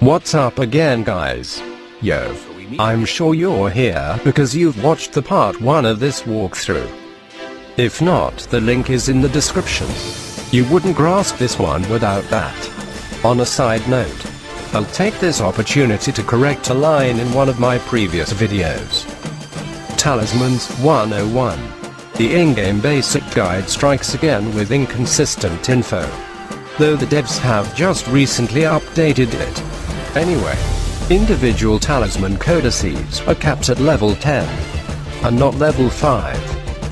What's up again, guys? Yo, I'm sure you're here because you've watched the part 1 of this walkthrough. If not, the link is in the description. You wouldn't grasp this one without that. On a side note, I'll take this opportunity to correct a line in one of my previous videos. Talismans 101. The in-game basic guide strikes again with inconsistent info, though the devs have just recently updated it. Anyway, individual talisman codices are capped at level 10, and not level 5.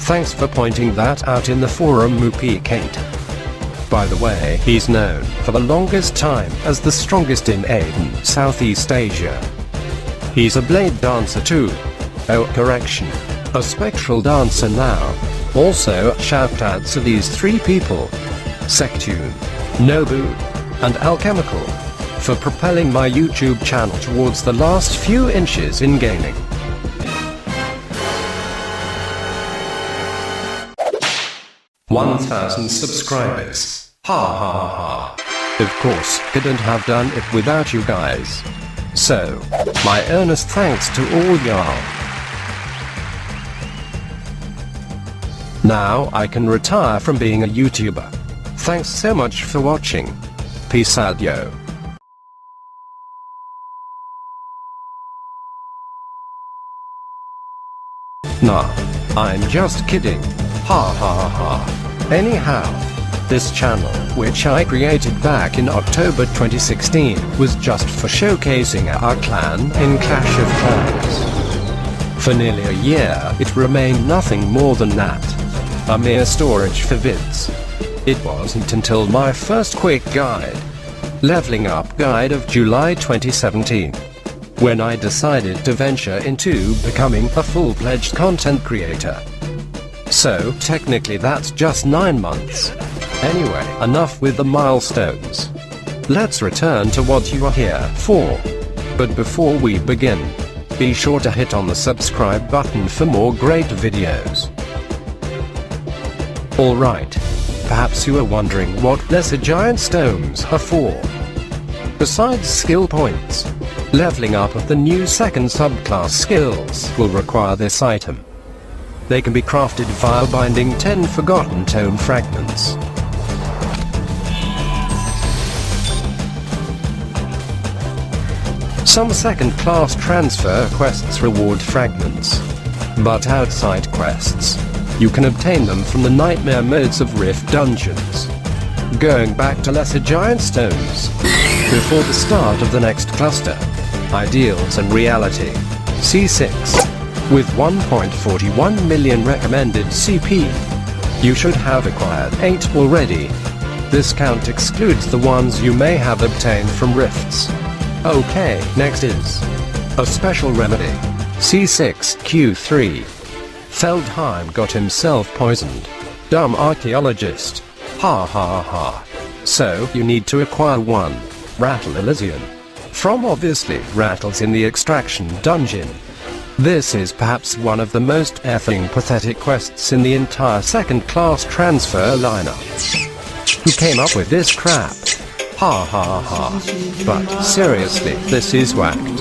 Thanks for pointing that out in the forum, Mupikate. By the way, he's known for the longest time as the strongest in Aiden, Southeast Asia. He's a blade dancer too. Oh, correction. A spectral dancer now. Also, shoutouts to these 3 people, Sectune, Nobu, and Alchemical, for propelling my YouTube channel towards the last few inches in gaming. "1,000 subscribers. Ha ha ha. Of course, couldn't have done it without you guys. So, my earnest thanks to all y'all. Now I can retire from being a YouTuber. Thanks so much for watching. Peace out, yo." Nah, I'm just kidding. Ha ha ha. Anyhow, this channel, which I created back in October 2016, was just for showcasing our clan in Clash of Clans. For nearly a year, it remained nothing more than that. A mere storage for vids. It wasn't until my first quick guide, Leveling Up Guide of July 2017, when I decided to venture into becoming a full-fledged content creator. So, technically that's just 9 months. Anyway, enough with the milestones. Let's return to what you are here for. But before we begin, be sure to hit on the subscribe button for more great videos. Alright. Perhaps you are wondering what lesser giant stones are for. Besides skill points, leveling up of the new second subclass skills will require this item. They can be crafted via binding 10 Forgotten Tome Fragments. Some second class transfer quests reward fragments, but outside quests, you can obtain them from the nightmare modes of Rift dungeons. Going back to lesser giant stones, before the start of the next cluster, Ideals and Reality, C6, with 1.41 million recommended CP. You should have acquired 8 already. This count excludes the ones you may have obtained from rifts. Okay, next is a special remedy, C6Q3. Feldheim got himself poisoned. Dumb archaeologist. Ha ha ha. So, you need to acquire 1 Rattle Elysian from obviously Rattles in the Extraction dungeon. This is perhaps one of the most effing pathetic quests in the entire second class transfer lineup. Who came up with this crap? Ha ha ha. But seriously, this is whacked.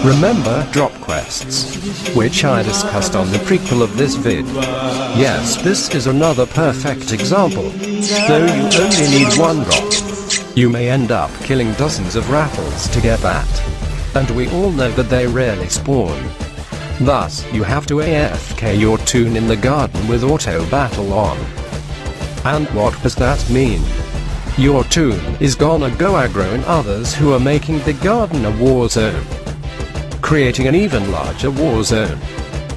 Remember drop quests, which I discussed on the prequel of this vid. Yes, this is another perfect example. Though you only need 1 drop, you may end up killing dozens of rattles to get that. And we all know that they rarely spawn. Thus, you have to AFK your toon in the garden with auto battle on. And what does that mean? Your toon is gonna go aggro in others who are making the garden a war zone, creating an even larger war zone.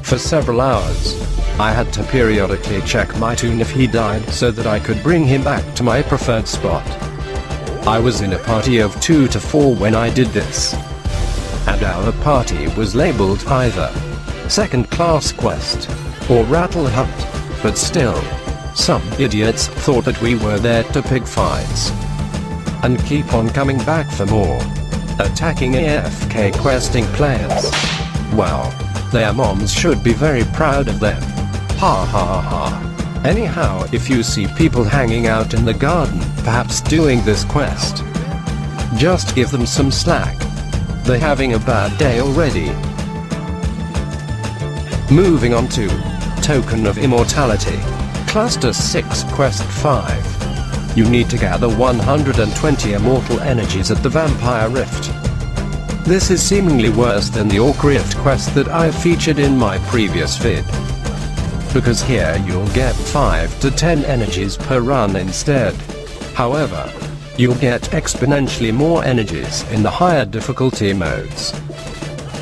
For several hours, I had to periodically check my toon if he died so that I could bring him back to my preferred spot. I was in a party of 2 to 4 when I did this, and our party was labeled either second class quest or rattle hunt, but still, some idiots thought that we were there to pick fights and keep on coming back for more, attacking AFK questing players. Well, their moms should be very proud of them. Ha ha ha. Anyhow, if you see people hanging out in the garden, perhaps doing this quest, just give them some slack. They're having a bad day already. Moving on to Token of Immortality. Cluster 6 Quest 5. You need to gather 120 immortal energies at the Vampire Rift. This is seemingly worse than the Orc Rift quest that I featured in my previous vid. Because here you'll get 5 to 10 energies per run instead. However, you'll get exponentially more energies in the higher difficulty modes.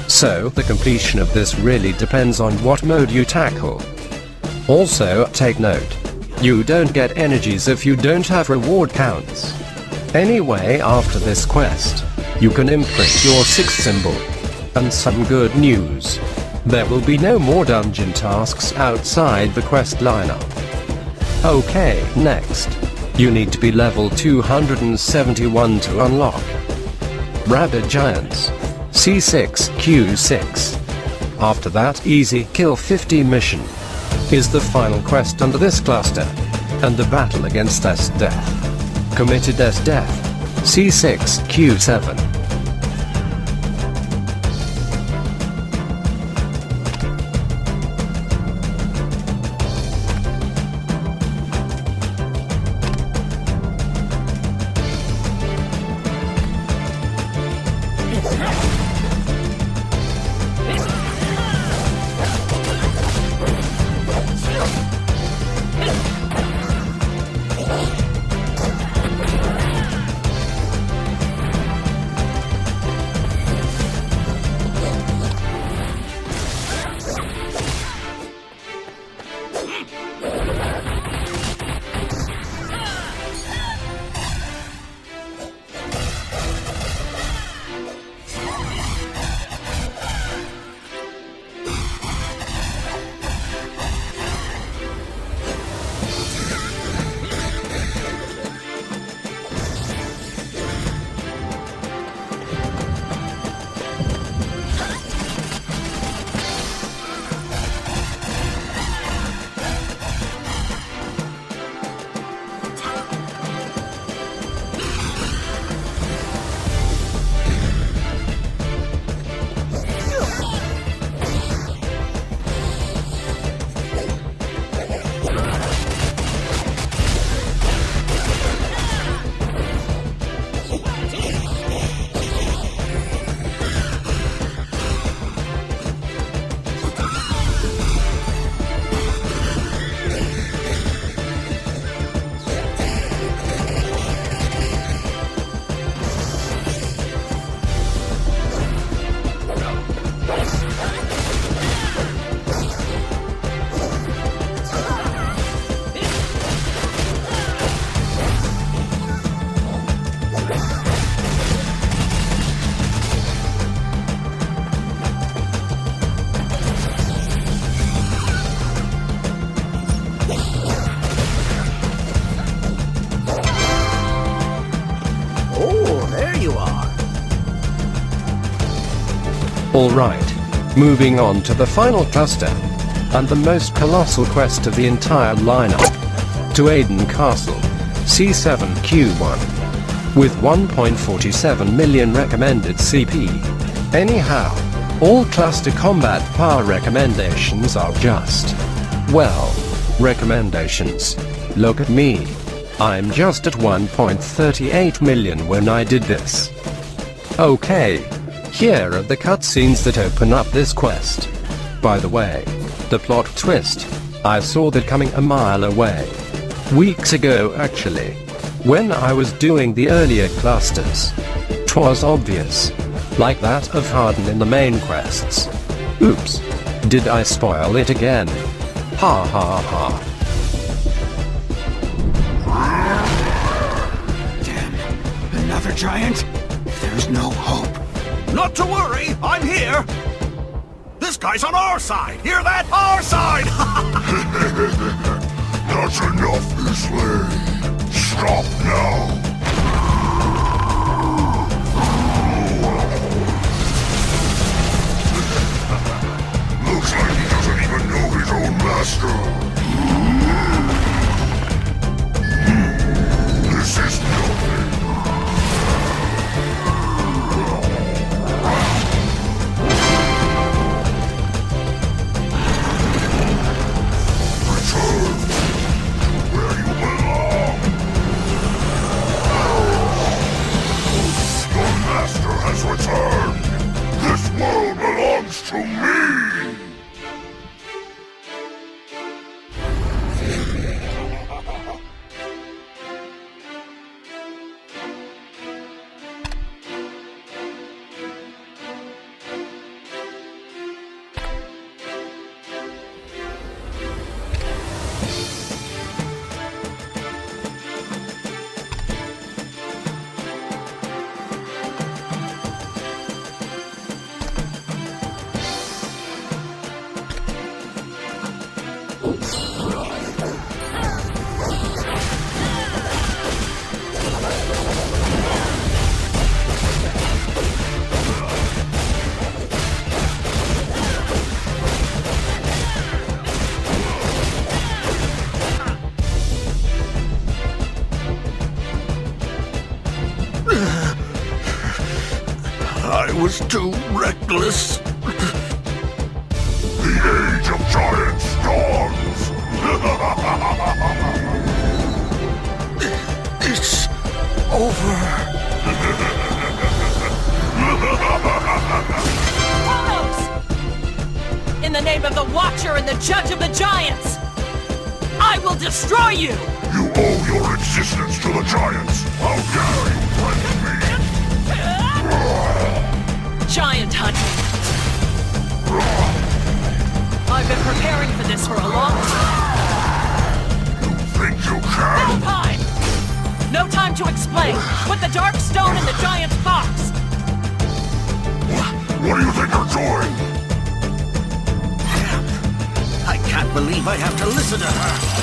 So the completion of this really depends on what mode you tackle. Also, take note, you don't get energies if you don't have reward counts. Anyway, after this quest, you can imprint your 6th symbol. And some good news. There will be no more dungeon tasks outside the quest lineup. Okay, next. You need to be level 271 to unlock Rabid Giants. C6 Q6. After that, easy kill 50 mission is the final quest under this cluster, and the battle against S Death. Committed S Death. C6 Q7. Alright, moving on to the final cluster, and the most colossal quest of the entire lineup, to Aiden Castle, C7Q1, with 1.47 million recommended CP. Anyhow, all cluster combat power recommendations are just, well, recommendations. Look at me. I'm just at 1.38 million when I did this. Okay. Here are the cutscenes that open up this quest. By the way, the plot twist, I saw that coming a mile away. Weeks ago actually. When I was doing the earlier clusters. 'Twas obvious. Like that of Harden in the main quests. Oops. Did I spoil it again? Ha ha ha. Damn. Another giant? There's no hope. Not to worry, I'm here! This guy's on our side! Hear that? Our side! That's enough, Islay. Stop now. Looks like he doesn't even know his own master. This is nothing. belongs to me! I was too reckless. The age of giants dawns! It's over. Kronos! In the name of the Watcher and the Judge of the Giants, I will destroy you! You owe your existence to the giants! How dare you threaten me! Giant hunting. I've been preparing for this for a long time. You think you can? No time! No time to explain! Put the dark stone in the giant's box! What do you think you're doing? I can't believe I have to listen to her.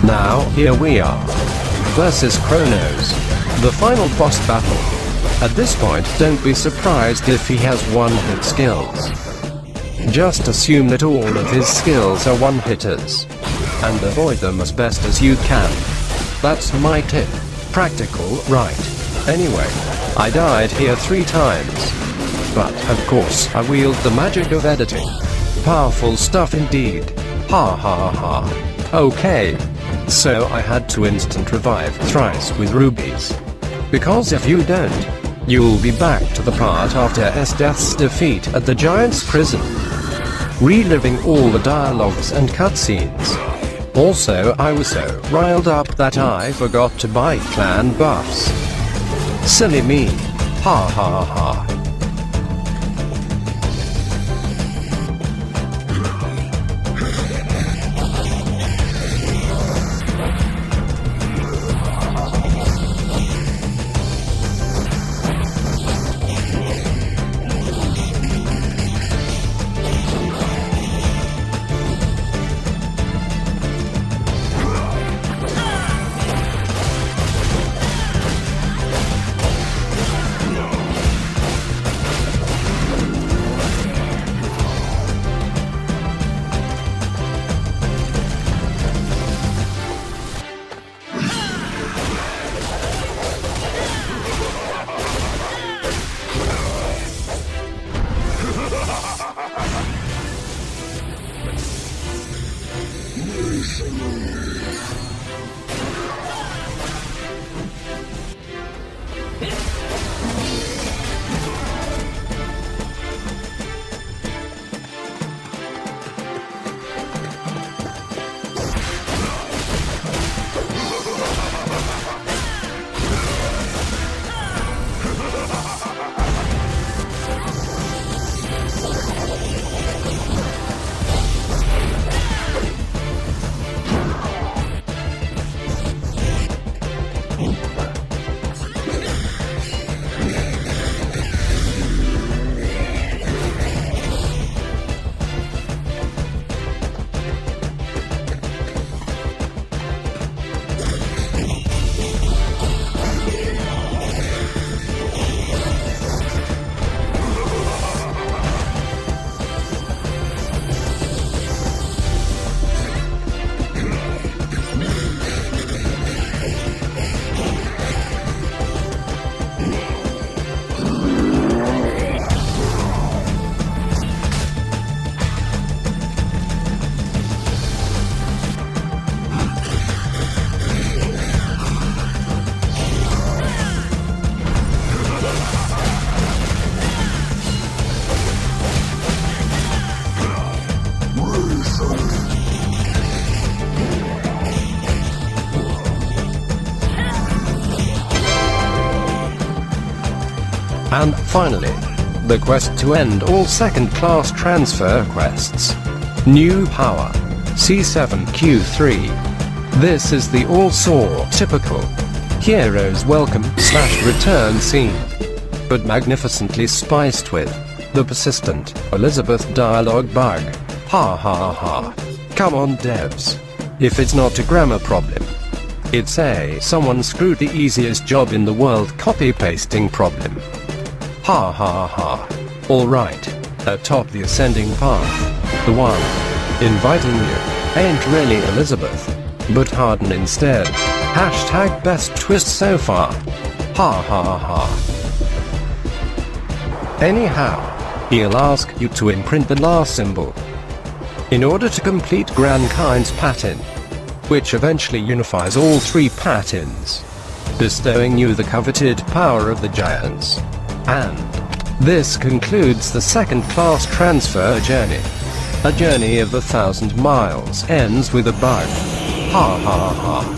Now, here we are. Versus Kronos. The final boss battle. At this point, don't be surprised if he has one-hit skills. Just assume that all of his skills are one-hitters. And avoid them as best as you can. That's my tip. Practical, right. Anyway, I died here 3 times. But, of course, I wield the magic of editing. Powerful stuff indeed. Ha ha ha. Okay. So I had to instant revive thrice with rubies. Because if you don't, you'll be back to the part after Esdeath's defeat at the Giant's prison, reliving all the dialogues and cutscenes. Also, I was so riled up that I forgot to buy clan buffs. Silly me. Ha ha ha. And finally, the quest to end all second-class transfer quests. New power. C7Q3. This is the all-saw typical hero's welcome/return scene, but magnificently spiced with the persistent Elizabeth dialogue bug. Ha ha ha. Come on devs. If it's not a grammar problem, it's someone screwed the easiest job in the world copy-pasting problem. Ha ha ha. Alright. Atop the ascending path, the one inviting you ain't really Elizabeth, but Harden instead. Hashtag best twist so far. Ha ha ha. Anyhow, he'll ask you to imprint the last symbol in order to complete Grankind's pattern, which eventually unifies all 3 patterns, bestowing you the coveted power of the giants. And this concludes the second-class transfer journey. A journey of 1,000 miles ends with a bug. Ha ha ha.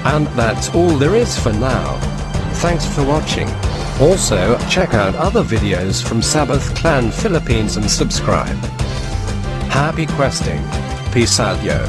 And that's all there is for now. Thanks for watching. Also, check out other videos from Sabbath Clan Philippines and subscribe. Happy questing. Peace out yo.